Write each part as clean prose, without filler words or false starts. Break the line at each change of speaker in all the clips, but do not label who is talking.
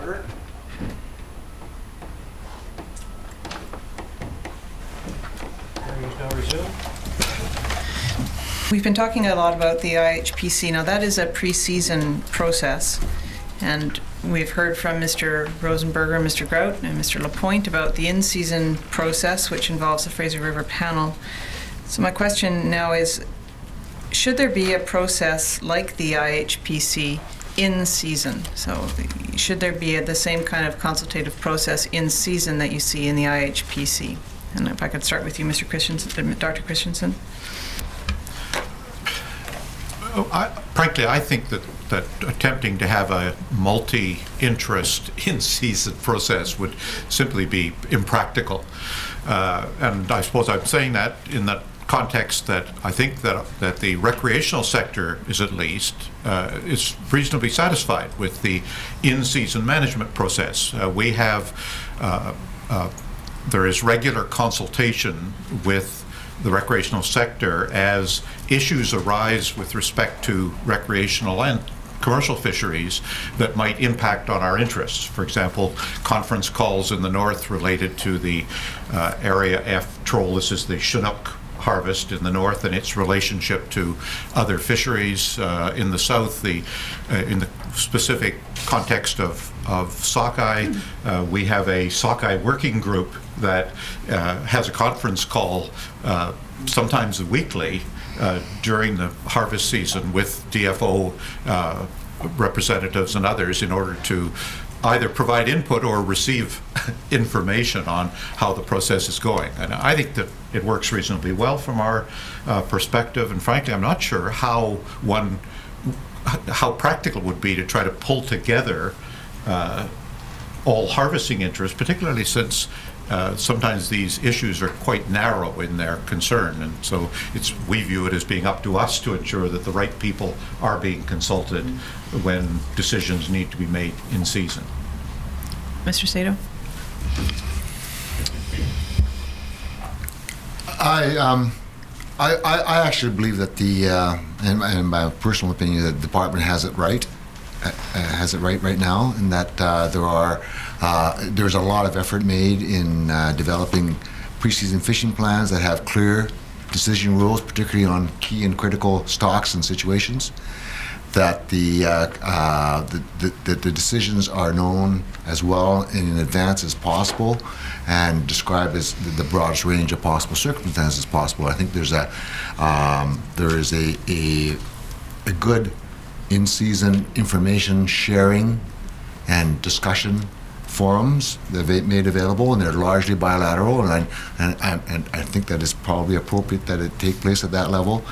order. Hearing is now resumed.
We've been talking a lot about the IHPC. Now, that is a pre-season process, and we've heard from Mr. Rosenberger, Mr. Grout, and Mr. Lapointe about the in-season process, which involves the Fraser River panel. So my question now is, should there be a process like the IHPC in season? So should there be the same kind of consultative process in season that you see in the IHPC? And if I could start with you, Mr. Christensen, Dr. Christensen.
Frankly, I think that attempting to have a multi-interest in-season process would simply be impractical. And I suppose I'm saying that in that context that I think that the recreational sector is at least is reasonably satisfied with the in-season management process. We have there is regular consultation with the recreational sector as issues arise with respect to recreational and commercial fisheries that might impact on our interests. For example, conference calls in the north related to the Area F troll. This is the Chinook harvest in the north and its relationship to other fisheries in the south. In the specific context of sockeye, we have a sockeye working group that has a conference call sometimes weekly during the harvest season with DFO representatives and others in order to either provide input or receive information on how the process is going. And I think that it works reasonably well from our perspective, and frankly I'm not sure how practical it would be to try to pull together all harvesting interests, particularly since sometimes these issues are quite narrow in their concern, and so we view it as being up to us to ensure that the right people are being consulted when decisions need to be made in season.
Mr. Sato?
I actually believe that in my personal opinion, the department has it right. Right now, and that there's a lot of effort made in developing pre-season fishing plans that have clear decision rules, particularly on key and critical stocks and situations. That the decisions are known as well in advance as possible, and described as the broadest range of possible circumstances possible. I think there is a good in-season information sharing and discussion forums that they've made available, and they're largely bilateral, and I think that it's probably appropriate that it take place at that level.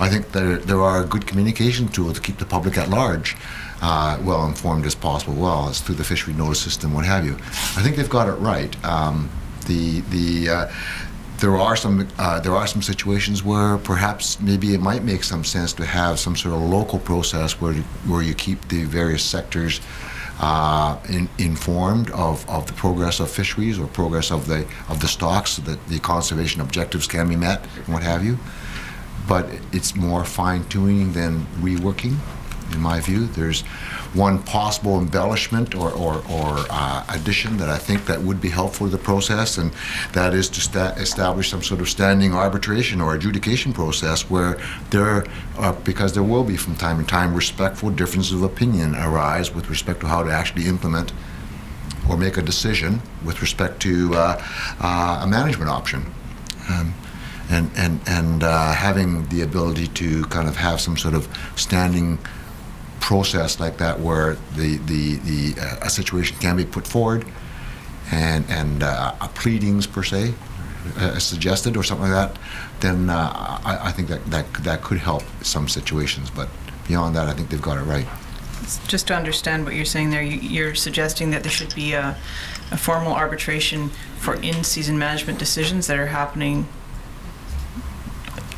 I think there are good communication tools to keep the public at large well informed as possible, as through the fishery notice system, what have you. I think they've got it right. There are some situations where perhaps maybe it might make some sense to have some sort of local process where you keep the various sectors informed of the progress of fisheries or progress of the stocks, so that the conservation objectives can be met and what have you. But it's more fine-tuning than reworking, in my view. There's one possible embellishment or addition that I think that would be helpful to the process, and that is to establish some sort of standing arbitration or adjudication process where because there will be from time to time respectful differences of opinion arise with respect to how to actually implement or make a decision with respect to a management option. And having the ability to kind of have some sort of standing process like that, where a situation can be put forward, and a pleadings per se suggested or something like that, then I think that could help some situations. But beyond that, I think they've got it right.
Just to understand what you're saying there, you're suggesting that there should be a formal arbitration for in-season management decisions that are happening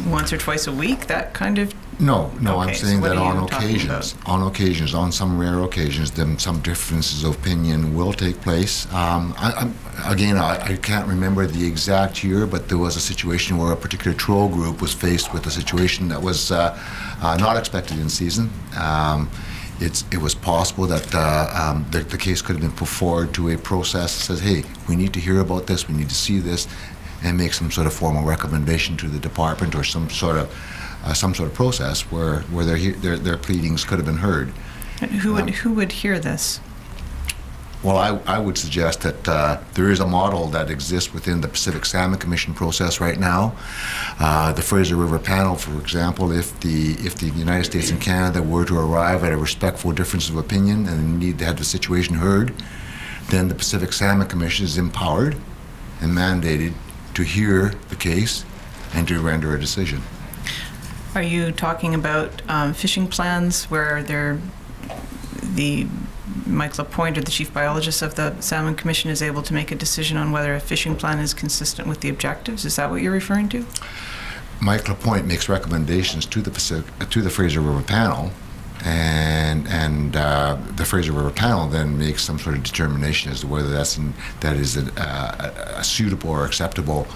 once or twice a week, that kind of? No,
okay, I'm saying that on occasions, on some rare occasions, then some differences of opinion will take place. I can't remember the exact year, but there was a situation where a particular troll group was faced with a situation that was not expected in season. it was possible that the case could have been put forward to a process that says, hey, we need to hear about this, we need to see this, and make some sort of formal recommendation to the department or some sort of process where their pleadings could have been heard.
And who would hear this?
Well, I would suggest that there is a model that exists within the Pacific Salmon Commission process right now. The Fraser River panel, for example, if the United States and Canada were to arrive at a respectful difference of opinion and need to have the situation heard, then the Pacific Salmon Commission is empowered and mandated to hear the case and to render a decision.
Are you talking about fishing plans where Mike Lapointe, or the chief biologist of the Salmon Commission, is able to make a decision on whether a fishing plan is consistent with the objectives? Is that what you're referring to?
Mike Lapointe makes recommendations to the Fraser River panel, and the Fraser River panel then makes some sort of determination as to whether that is a suitable or acceptable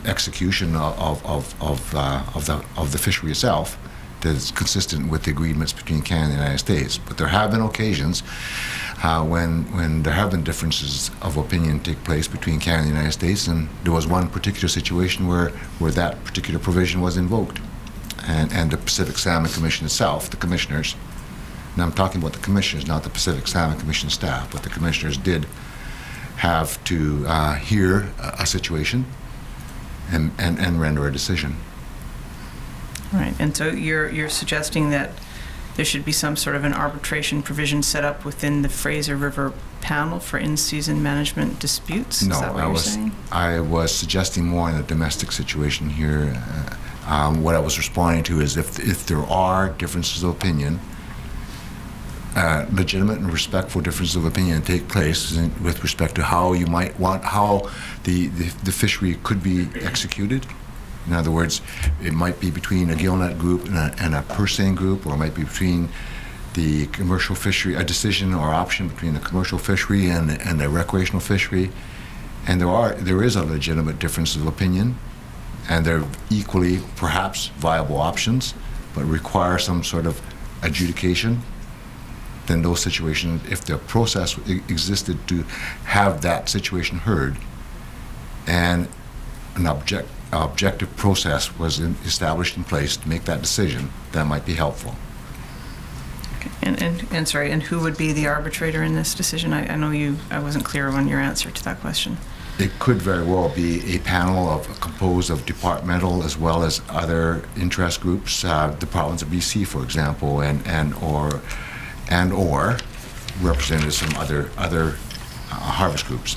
execution of the fishery itself that is consistent with the agreements between Canada and the United States. But there have been occasions when there have been differences of opinion take place between Canada and the United States, and there was one particular situation where that particular provision was invoked. And the Pacific Salmon Commission itself, the commissioners, and I'm talking about the commissioners, not the Pacific Salmon Commission staff, but the commissioners did have to hear a situation and render a decision.
Right, and so you're suggesting that there should be some sort of an arbitration provision set up within the Fraser River panel for in-season management disputes?
No,
Is that what you're saying?
I was suggesting more in a domestic situation here. What I was responding to is if there are differences of opinion, legitimate and respectful differences of opinion take place with respect to how you might want, how the fishery could be executed. In other words, it might be between a gillnet group and a purse seine group, or it might be between the commercial fishery, a decision or option between the commercial fishery and the recreational fishery. And there is a legitimate difference of opinion, and they're equally perhaps viable options, but require some sort of adjudication. Then those situations, if the process existed to have that situation heard, and an objective process was established in place to make that decision, that might be helpful.
Okay. And sorry, and who would be the arbitrator in this decision? I know I wasn't clear on your answer to that question.
It could very well be a panel composed of departmental as well as other interest groups, the province of BC, for example, and or representatives from other harvest groups.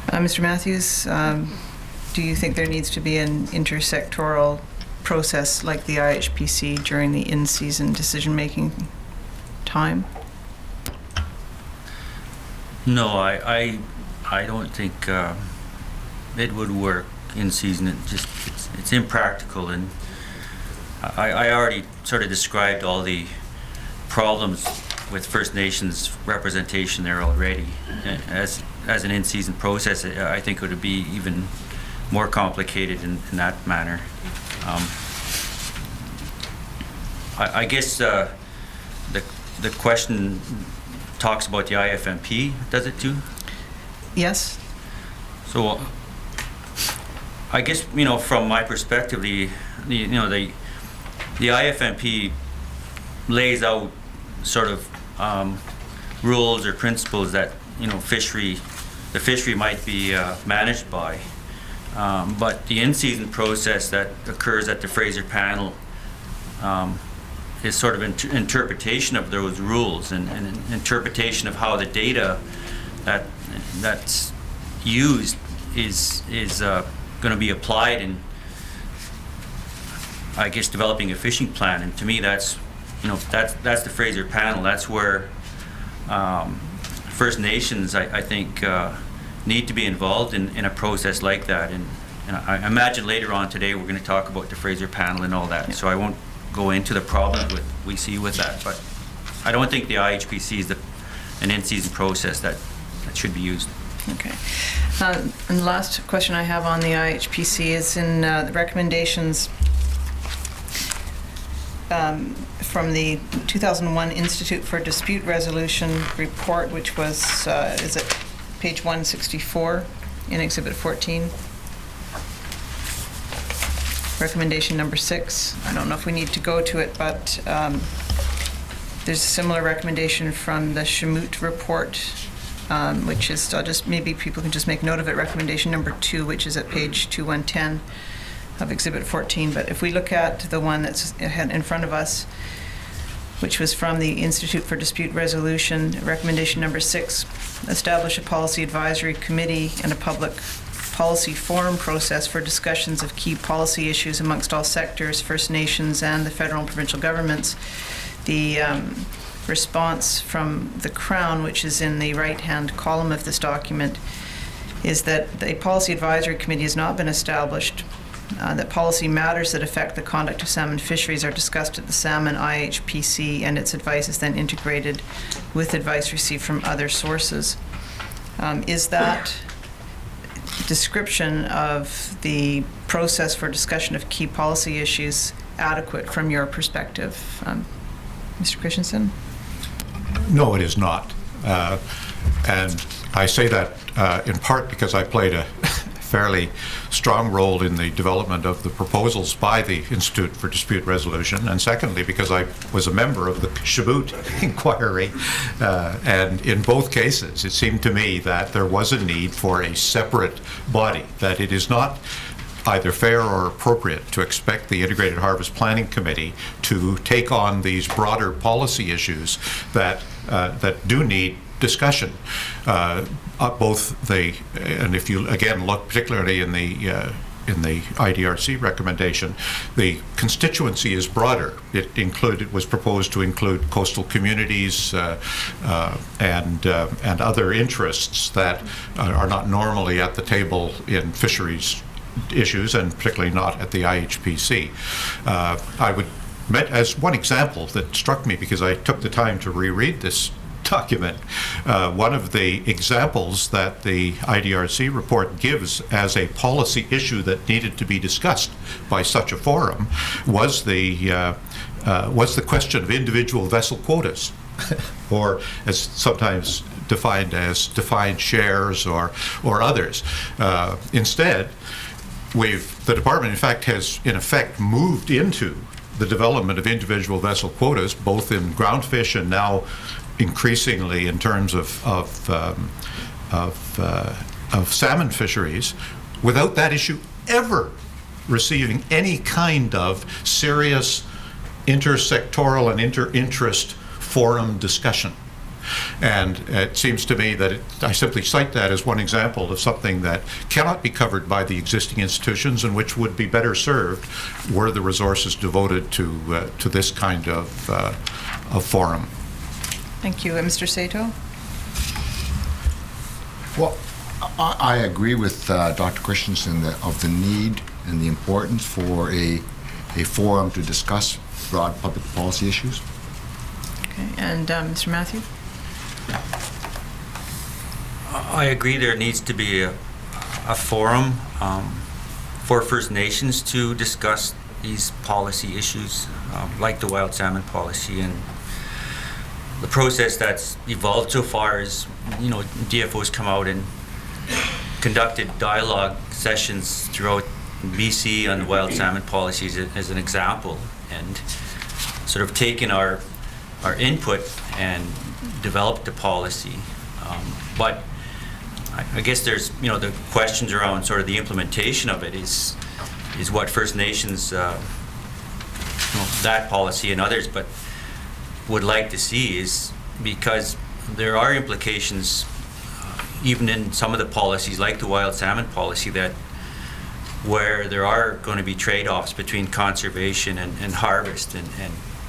Mr. Matthews, do you think there needs to be an intersectoral process like the IHPC during the in-season decision-making time?
No, I don't think it would work in season. It's impractical, and I already sort of described all the problems with First Nations representation there already. As an in-season process, I think it would be even more complicated in that manner. I guess the question talks about the IFMP, does it too?
Yes.
So I guess, from my perspective, the IFMP lays out sort of rules or principles that the fishery might be managed by, but the in-season process that occurs at the Fraser panel is sort of interpretation of those rules and interpretation of how the data that's used is going to be applied in, I guess, developing a fishing plan. And to me, that's the Fraser panel. That's where First Nations, I think, need to be involved in a process like that. And I imagine later on today we're going to talk about the Fraser panel and all that. Yeah. So I won't go into the problems we see with that. But I don't think the IHPC is an in-season process that should be used.
Okay. And the last question I have on the IHPC is in the recommendations. from the 2001 Institute for Dispute Resolution report, which was, is it page 164 in Exhibit 14? Recommendation number 6. I don't know if we need to go to it, but there's a similar recommendation from the Shamoot report, which is, maybe people can just make note of it, recommendation number 2, which is at page 2110 of Exhibit 14. But if we look at the one that's in front of us, which was from the Institute for Dispute Resolution, recommendation number 6, establish a policy advisory committee and a public policy forum process for discussions of key policy issues amongst all sectors, First Nations, and the federal and provincial governments. The response from the Crown, which is in the right-hand column of this document, is that the policy advisory committee has not been established, that policy matters that affect the conduct of salmon fisheries are discussed at the Salmon IHPC, and its advice is then integrated with advice received from other sources. Is that description of the process for discussion of key policy issues adequate from your perspective? Mr. Christensen?
No, it is not. And I say that in part because I played a fairly strong role in the development of the proposals by the Institute for Dispute Resolution, and secondly because I was a member of the Shaboot inquiry, and in both cases it seemed to me that there was a need for a separate body, that it is not either fair or appropriate to expect the Integrated Harvest Planning Committee to take on these broader policy issues that do need discussion. And if you again look particularly in the IDRC recommendation, the constituency is broader. It was proposed to include coastal communities and other interests that are not normally at the table in fisheries issues, and particularly not at the IHPC. I would, as one example that struck me because I took the time to reread this document, one of the examples that the IDRC report gives as a policy issue that needed to be discussed by such a forum was the question of individual vessel quotas, or as sometimes defined as defined shares or others. Instead, the department, in fact, has in effect moved into the development of individual vessel quotas, both in groundfish and now increasingly in terms of salmon fisheries, without that issue ever receiving any kind of serious intersectoral and inter-interest forum discussion. And it seems to me that I simply cite that as one example of something that cannot be covered by the existing institutions, and which would be better served were the resources devoted to this kind of forum.
Thank you. Mr. Sato?
Well, I agree with Dr. Christensen of the need and the importance for a forum to discuss broad public policy issues.
Okay. And Mr. Matthew?
I agree there needs to be a forum for First Nations to discuss these policy issues, like the wild salmon policy. And the process that's evolved so far is, DFO's come out and conducted dialogue sessions throughout BC on the wild salmon policies as an example, and sort of taken our input and developed a policy. But I guess there's, the questions around sort of the implementation of it is what First Nations, that policy and others, but would like to see is, because there are implications even in some of the policies like the wild salmon policy, that where there are going to be trade-offs between conservation and harvest, and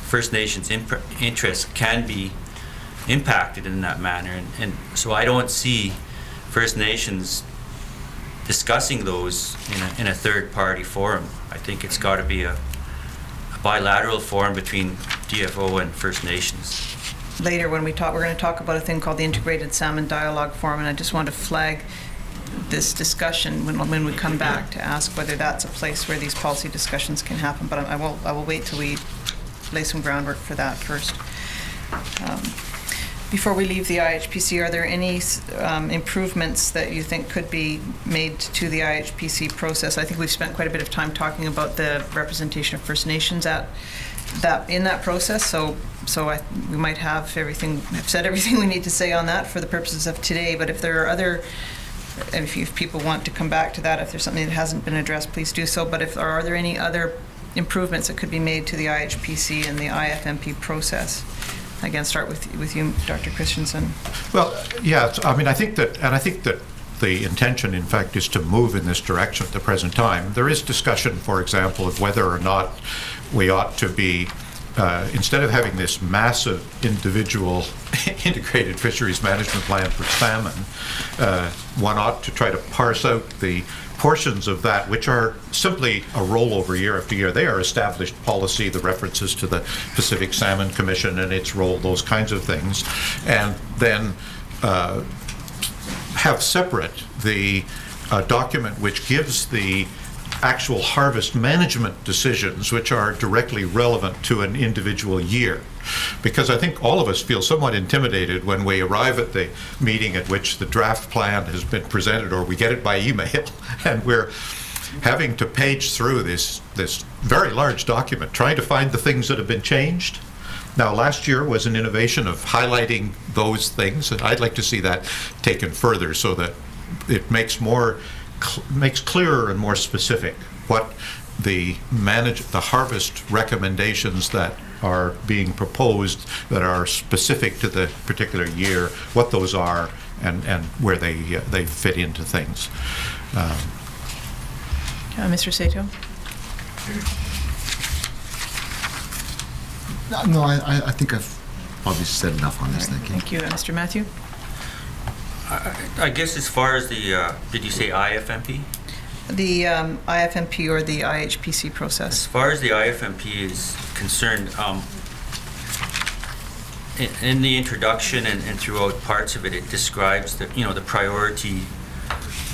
First Nations interests can be impacted in that manner, and so I don't see First Nations discussing those in a third-party forum. I think it's got to be a bilateral forum between DFO and First Nations.
Later, when we're going to talk about a thing called the Integrated Salmon Dialogue Forum, and I just want to flag this discussion when we come back to ask whether that's a place where these policy discussions can happen. But I will wait till we lay some groundwork for that first. Before we leave the IHPC, are there any improvements that you think could be made to the IHPC process? I think we've spent quite a bit of time talking about the representation of First Nations in that process, so we might have said everything we need to say on that for the purposes of today. But if there are other, if people want to come back to that, if there's something that hasn't been addressed, please do so. But are there any other improvements that could be made to the IHPC and the IFMP process? Again, start with you, Dr. Christensen.
Well, yeah, I mean, I think that the intention, in fact, is to move in this direction at the present time. There is discussion, for example, of whether or not we ought to be, instead of having this massive individual integrated fisheries management plan for salmon, one ought to try to parse out the portions of that which are simply a rollover year after year. They are established policy, the references to the Pacific Salmon Commission and its role, those kinds of things, and then have separate the document which gives the actual harvest management decisions which are directly relevant to an individual year. Because I think all of us feel somewhat intimidated when we arrive at the meeting at which the draft plan has been presented, or we get it by email, and we're having to page through this very large document, trying to find the things that have been changed. Now, last year was an innovation of highlighting those things, and I'd like to see that taken further so that it makes clearer and more specific what the harvest recommendations that are being proposed that are specific to the particular year, what those are, and where they fit into things.
Mr. Sato?
No, I think I've probably said enough on this. Thank you.
Thank you. Mr. Matthew?
I guess as far as the, did you say IFMP?
The IFMP or the IHPC process.
As far as the IFMP is concerned, in the introduction and throughout parts of it, it describes the priority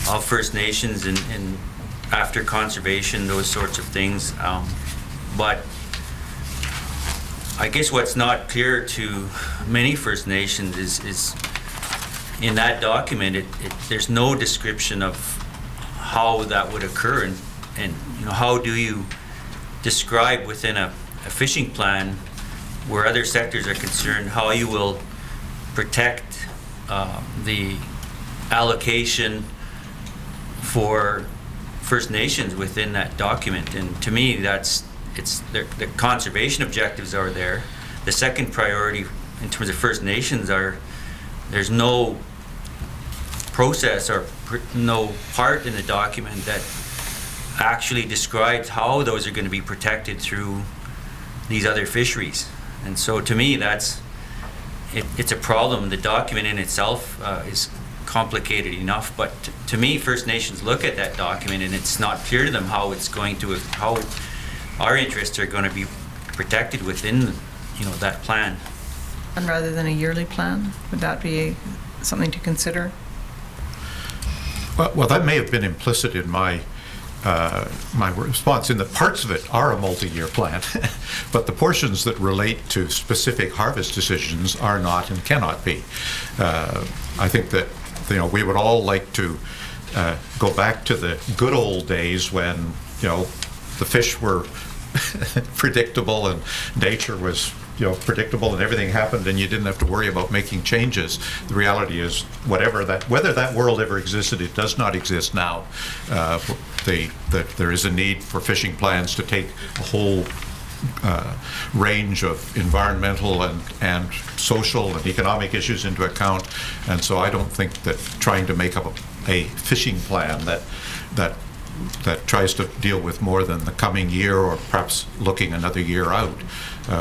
of First Nations and after conservation, those sorts of things. But I guess what's not clear to many First Nations is in that document, there's no description of how that would occur, and how do you describe within a fishing plan where other sectors are concerned how you will protect the allocation for First Nations within that document. And to me, the conservation objectives are there. The second priority in terms of First Nations there's no process or no part in the document that actually describes how those are going to be protected through these other fisheries. And so to me, it's a problem. The document in itself is complicated enough, but to me, First Nations look at that document and it's not clear to them how our interests are going to be protected within that plan.
And rather than a yearly plan, would that be something to consider?
Well, that may have been implicit in my response, in that parts of it are a multi-year plan, but the portions that relate to specific harvest decisions are not and cannot be. I think that we would all like to go back to the good old days when the fish were predictable and nature was predictable and everything happened and you didn't have to worry about making changes. The reality is, whether that world ever existed, it does not exist now. There is a need for fishing plans to take a whole range of environmental and social and economic issues into account, and so I don't think that trying to make up a fishing plan that tries to deal with more than the coming year or perhaps looking another year out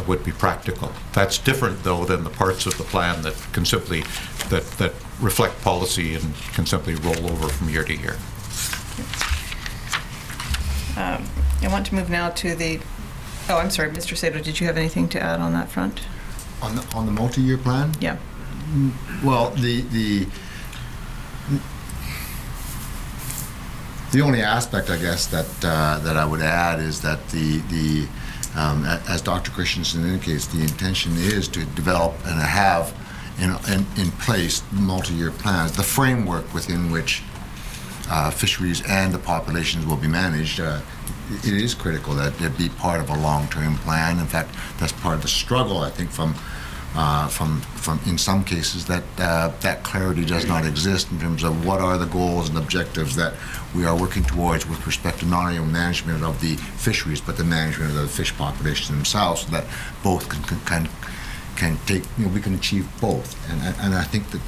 would be practical. That's different, though, than the parts of the plan that can simply that reflect policy and can simply roll over from year to year.
I want to move now to the. Oh, I'm sorry, Mr. Sato. Did you have anything to add on that front?
On the multi-year plan?
Yeah.
Well, the only aspect, I guess, that I would add is that the As Dr. Christensen indicates, the intention is to develop and have in place multi-year plans, the framework within which fisheries and the populations will be managed. It is critical that it be part of a long-term plan. In fact, that's part of the struggle, I think, from in some cases that clarity does not exist in terms of what are the goals and objectives that we are working towards with respect to not only management of the fisheries but the management of the fish population themselves, so that both can take, we can achieve both. And I think that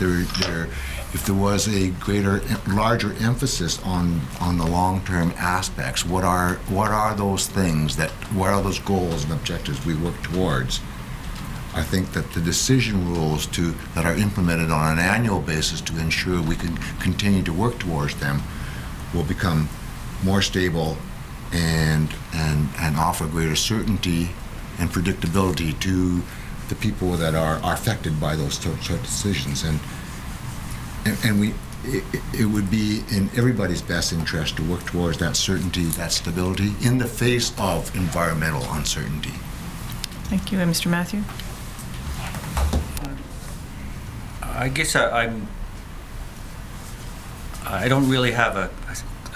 if there was a larger emphasis on the long-term aspects, what are those things what are those goals and objectives we work towards? I think that the decision rules that are implemented on an annual basis to ensure we can continue to work towards them will become more stable and offer greater certainty and predictability to the people that are affected by those sort of decisions. And it would be in everybody's best interest to work towards that certainty, that stability, in the face of environmental uncertainty.
Thank you. And Mr. Matthew?
I guess I don't really have a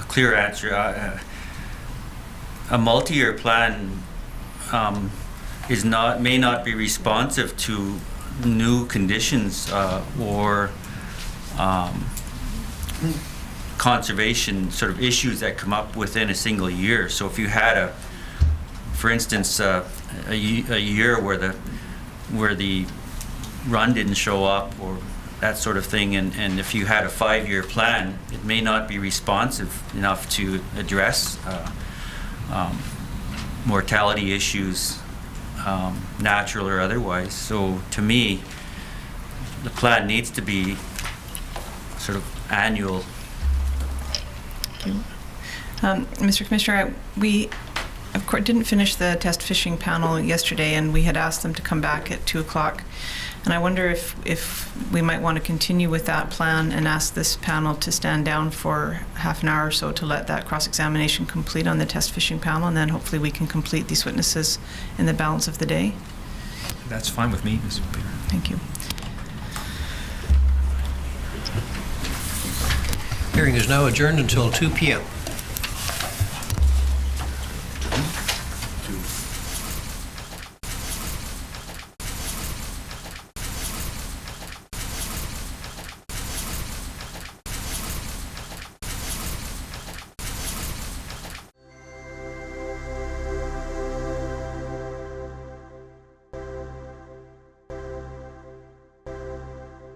clear answer. A multi-year plan may not be responsive to new conditions or conservation sort of issues that come up within a single year. So if you had for instance, a year where the run didn't show up or that sort of thing, and if you had a 5-year plan, it may not be responsive enough to address mortality issues, natural or otherwise. So to me, the plan needs to be sort of annual.
Thank you. Mr. Commissioner, we of course didn't finish the test fishing panel yesterday, and we had asked them to come back at 2 o'clock. And I wonder if we might want to continue with that plan and ask this panel to stand down for half an hour or so to let that cross-examination complete on the test fishing panel, and then hopefully we can complete these witnesses in the balance of the day.
That's fine with me, Mr. Peter.
Thank you.
Hearing is now adjourned until 2 p.m.